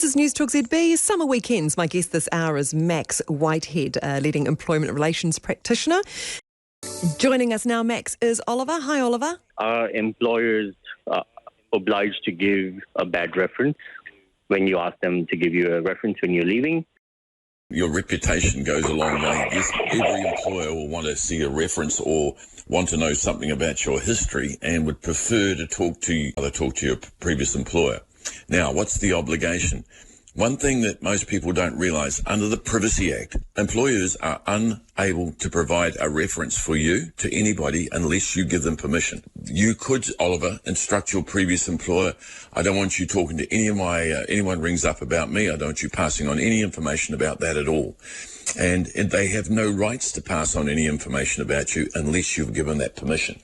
This is Newtalk ZB. Summer weekends. My guest this hour is Max Whitehead, leading employment relations practitioner. Joining us now, Max, is Oliver. Hi, Oliver. Are employers obliged to give a bad reference when you ask them to give you a reference when you're leaving? Your reputation goes a long way. Yes, every employer will want to see a reference or want to know something about your history and would prefer to talk to your previous employer. Now, what's the obligation? One thing that most people don't realise, under the Privacy Act, employers are unable to provide a reference for you to anybody unless you give them permission. You could, Oliver, instruct your previous employer, I don't want you talking to anyone rings up about me, I don't want you passing on any information about that at all. And they have no rights to pass on any information about you unless you've given that permission.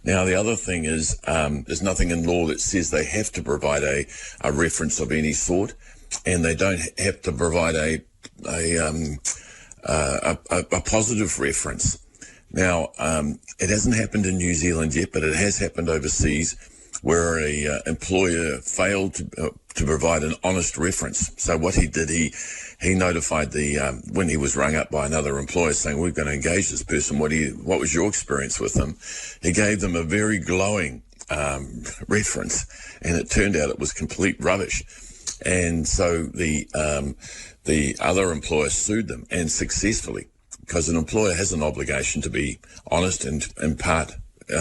Now, the other thing is, there's nothing in law that says they have to provide a reference of any sort, and they don't have to provide a positive reference. Now, it hasn't happened in New Zealand yet, but it has happened overseas, where a employer failed to provide an honest reference. So what he did, he notified when he was rung up by another employer saying, we're going to engage this person, what was your experience with them? He gave them a very glowing reference, and it turned out it was complete rubbish. And so the other employer sued them, and successfully, because an employer has an obligation to be honest and impart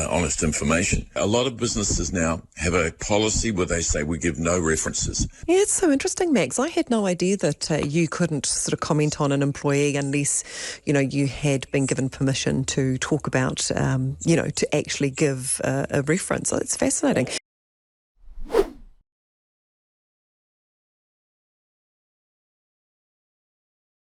honest information. A lot of businesses now have a policy where they say we give no references. Yeah, it's so interesting, Max. I had no idea that you couldn't sort of comment on an employee unless, you had been given permission to talk about, to actually give a reference. So it's fascinating.